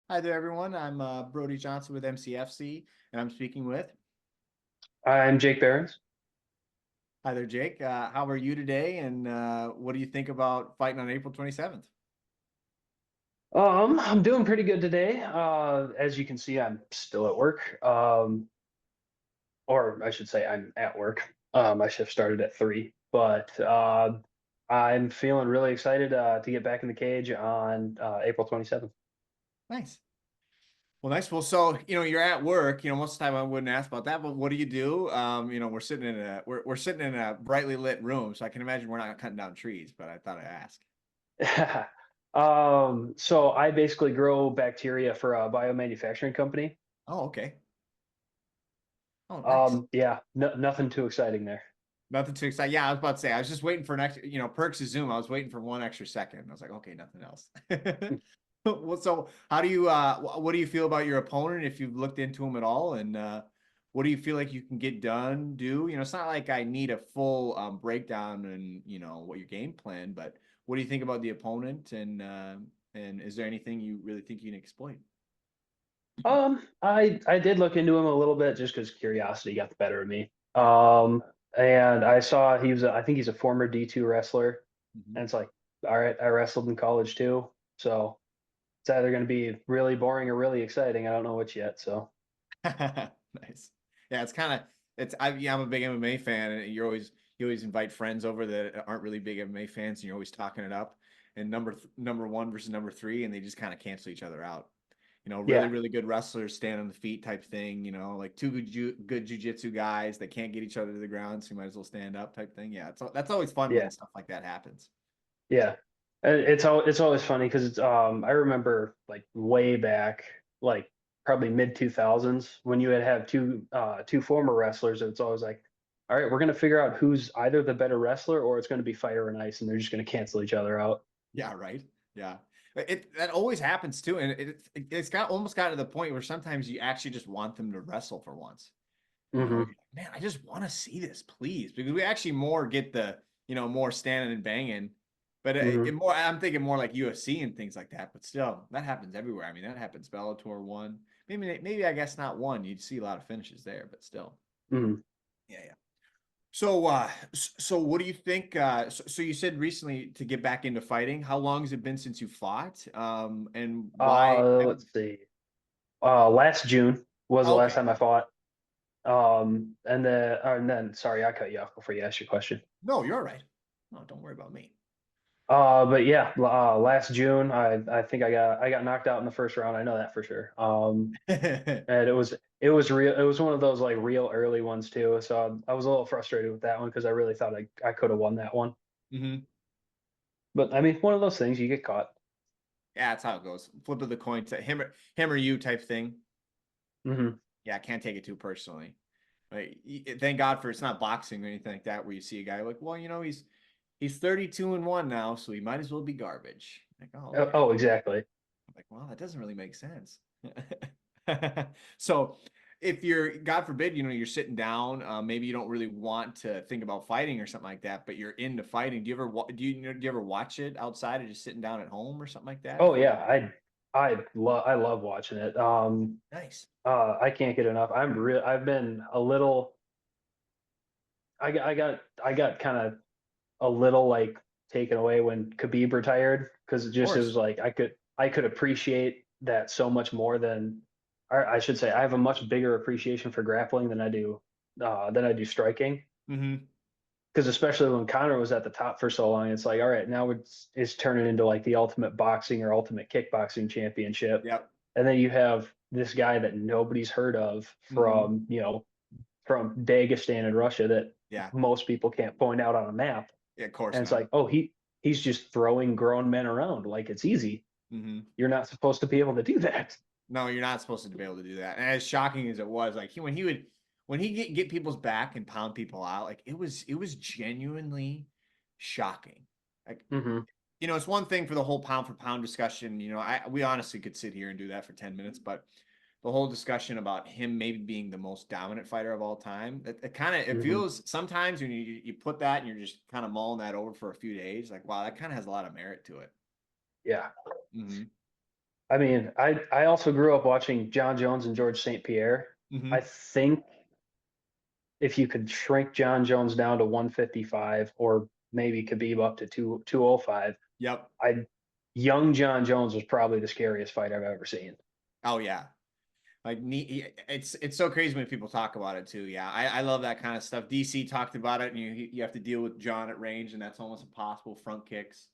Hi there, everyone. I'm Brody Johnson with MCFC, and I'm speaking with. I'm Jake Berens. Hi there, Jake. How are you today? And what do you think about fighting on April 27th? I'm doing pretty good today. As you can see, I'm still at work. Or I should say I'm at work. My shift started at 3, but I'm feeling really excited to get back in the cage on April 27th. Nice. Well, nice. Well, so you're at work. Most of the time I wouldn't ask about that, but what do you do? We're sitting in we're sitting in a brightly lit room, so I can imagine we're not cutting down trees. But I thought I'd ask. So I basically grow bacteria for a biomanufacturing company. Oh, okay. Oh, nice. Yeah, no, nothing too exciting there. Nothing too exciting. Yeah, I was about to say I was just waiting for an extra. Perks of Zoom. I was waiting for one extra second. I was like, okay, nothing else. Well, so how do you what do you feel about your opponent if you've looked into him at all? And what do you feel like you can get done, do? It's not like I need a full breakdown and what your game plan, but what do you think about the opponent and is there anything you really think you can exploit? I did look into him a little bit just because curiosity got the better of me. Yeah. And I saw I think he's a former D2 wrestler, Mhm. and it's like, all right, I wrestled in college too, so it's either going to be really boring or really exciting. I don't know which yet. So Nice. Yeah, it's kind of I'm a big MMA fan, and you always invite friends over that aren't really big MMA fans, and you're always talking it up. And number one versus number three, and they just kind of cancel each other out. Really, yeah, really good wrestlers stand on the feet type thing. Like two good jujitsu guys that can't get each other to the ground, so you might as well stand up type thing. Yeah, that's always fun when yeah, stuff like that happens. yeah. And it's always funny because it's I remember like way back, like probably mid 2000s when you would have two former wrestlers. It's always like, all right, we're going to figure out who's either the better wrestler or it's going to be fire and ice, and they're just going to cancel each other out. Yeah, right. Yeah. It that always happens too, and it's got almost got to the point where sometimes you actually just want them to wrestle for once. You're Hmm. like, man, I just want to see this, please, because we actually more get the more standing and banging, but Hmm. more I'm thinking more like UFC and things like that. But still, that happens everywhere. I mean, that happens Bellator one, maybe I guess not one. You'd see a lot of finishes there, but still, Hmm. yeah, yeah. So what do you think? So you said recently to get back into fighting. How long has it been since you fought? And why? Let's see. Last June was the last Okay. time I fought. And then sorry, I cut you off before you asked your question. No, you're all right. No, don't worry about me. But yeah, last June, I think I got knocked out in the first round. I know that for sure. And it was real. It was one of those like real early ones too. So I was a little frustrated with that one because I really thought I could have won that one. Hmm. But I mean, one of those things you get caught. Yeah, that's how it goes. Flip of the coin to him or you type thing. Hmm. Yeah, I can't take it too personally. Like, thank God for it's not boxing or anything like that where you see a guy like, well, he's 32-1 now, so he might as well be garbage. Like, oh, Oh, okay. oh, exactly. I'm like, well, that doesn't really make sense. So if you're, God forbid, you're sitting down, maybe you don't really want to think about fighting or something like that, but you're into fighting. Do you ever do you ever watch it outside of just sitting down at home or something like that? Oh If you yeah, I love watching it. nice. I can't get enough. I've been a little I got kind of a little like taken away when Khabib retired because Of it course. was like I could appreciate that so much more than or I should say I have a much bigger appreciation for grappling than I do striking. Hmm. Because especially when Conor was at the top for so long, it's like, all right, now it's turning into like the ultimate boxing or ultimate kickboxing championship. Yep. And then you have this guy that nobody's heard of Hmm. from Dagestan in Russia that Yeah. most people can't point out on a map. Yeah, of course And it's not. like, oh, he's just throwing grown men around like it's easy. Hmm. You're not supposed to be able to do that. No, you're not supposed to be able to do that. And as shocking as it was, like when he get people's back and pound people out, like it was genuinely shocking. Like Hmm. it's one thing for the whole pound for pound discussion. We honestly could sit here and do that for 10 minutes, but the whole discussion about him maybe being the most dominant fighter of all time, it kind of it Hmm. feels sometimes when you put that and you're just kind of mulling that over for a few days, like wow, that kind of has a lot of merit to it. Yeah. Hmm. I mean, I also grew up watching John Jones and George St. Pierre. I Hmm. think if you could shrink John Jones down to 155 or maybe Khabib up to 205, Yep. I young John Jones was probably the scariest fight I've ever seen. Oh yeah. Like it's so crazy when people talk about it too. Yeah, I love that kind of stuff. DC talked about it, and you have to deal with John at range, and that's almost impossible. Front kicks,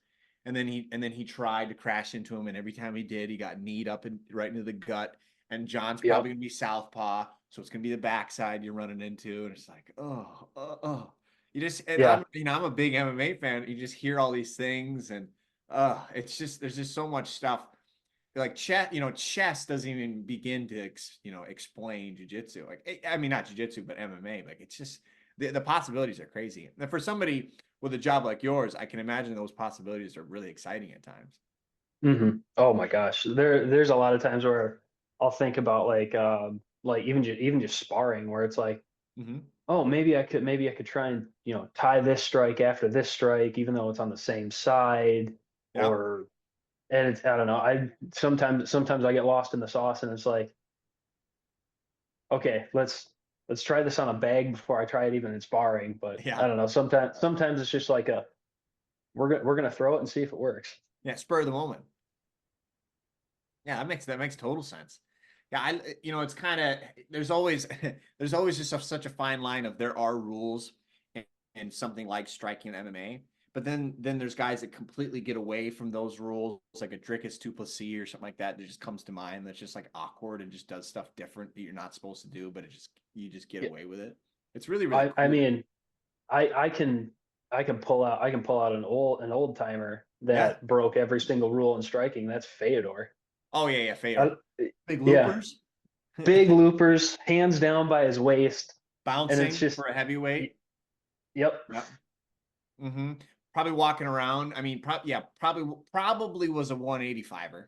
and then he tried to crash into him, and every time he did, he got kneed up and right into the gut. And John's Yep. probably gonna be southpaw, so it's gonna be the backside you're running into, and it's like, oh. You just and Yeah. I'm a big MMA fan. You just hear all these things, and it's just there's just so much stuff like chess doesn't even begin to explain jujitsu. Like I mean, not jujitsu, but MMA. Like it's just the possibilities are crazy. And for somebody with a job like yours, I can imagine those possibilities are really exciting at times. Oh my gosh. There's a lot of times where I'll think about like even just sparring where it's like, Hmm. oh, maybe I could try and, tie this strike after this strike, even though it's on the same side, Yep. or and it's I don't know. I sometimes I get lost in the sauce and it's like, okay, let's try this on a bag before I try it even in sparring. But Yeah. I don't know. Sometimes it's just like a we're gonna throw it and see if it works. Yeah. Spur of the moment. Yeah, that makes total sense. Yeah, it's kind of there's always there's always just such a fine line of there are rules and something like striking in MMA, but then there's guys that completely get away from those rules, like a Dricus Duplessis or something like that. That just comes to mind. That's just like awkward and just does stuff different that you're not supposed to do, but you just get Yeah, away with it. It's really really I cool. mean, I can pull out an old timer Yeah. that broke every single rule in striking. That's Fedor. Oh yeah, yeah, Uh, Fedor. Big yeah, loopers, big loopers, hands down by his waist, and it's bouncing just, for a heavyweight. yep. Yeah. Hmm. Probably walking around. I mean, yeah, probably was a 185er.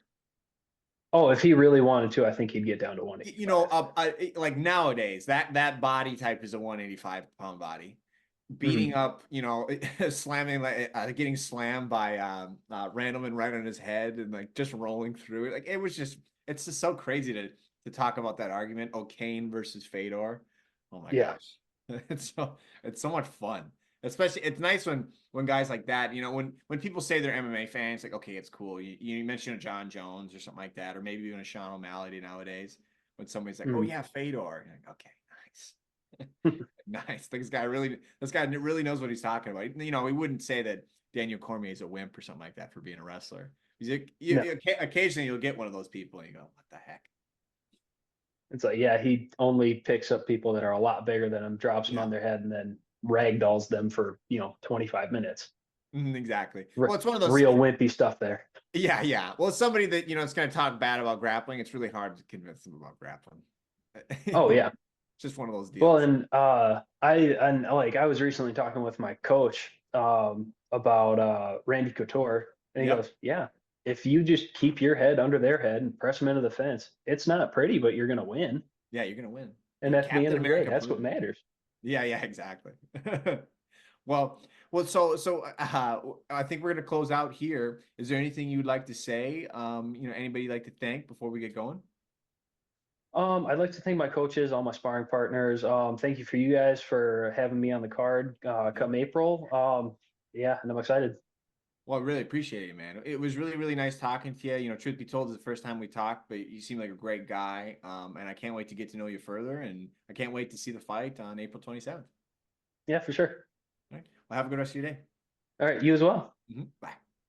Oh, if he really wanted to, I think he'd get down to You know, 185. like nowadays, that body type is a 185-pound body. Beating Hmm. up, slamming like getting slammed by Randleman right on his head and like just rolling through it. Like it's just so crazy to talk about that argument. O'Kane versus Fedor. Oh my Yeah. gosh. It's so much fun. Especially it's nice when guys like that, when people say they're MMA fans, like, okay, it's cool. You mention a John Jones or something like that, or maybe even a Sean O'Malley nowadays. When somebody's like, oh Mm. yeah, Fedor. You're like, okay, nice. Nice. This guy really knows what he's talking about. He wouldn't say that Daniel Cormier is a wimp or something like that for being a wrestler. No, Occasionally you'll get one of those people and you go, what the heck? it's like, yeah, he only picks up people that are a lot bigger than him, drops them Yeah. on their head, and then ragdolls them for 25 minutes. Exactly. Well, R- it's one of those. real wimpy stuff there. Yeah, yeah. Well, it's somebody that is going to talk bad about grappling. It's really hard to convince them about grappling. Oh It's yeah. just one of those Well, deals. and I was recently talking with my coach about Randy Couture, and he Yep. goes, "Yeah, if you just keep your head under their head and press them into the fence, it's not pretty, but you're gonna win. Yeah, you're going to win. And at the end Captain of the day, America that's what proved it. matters." Yeah, yeah, exactly. Well, so I think we're gonna close out here. Is there anything you'd like to say? Anybody you'd like to thank before we get going? I'd like to thank my coaches, all my sparring partners. Thank you for you guys for having me on the card Yeah. come April. Yeah, and I'm excited. Well, I really appreciate it, man. It was really, really nice talking to you. Truth be told, it's the first time we talked, but you seem like a great guy. And I can't wait to get to know you further, and I can't wait to see the fight on April 27th. Yeah, for sure. All right. Well, have a good rest of your day. All right, you as well. Bye.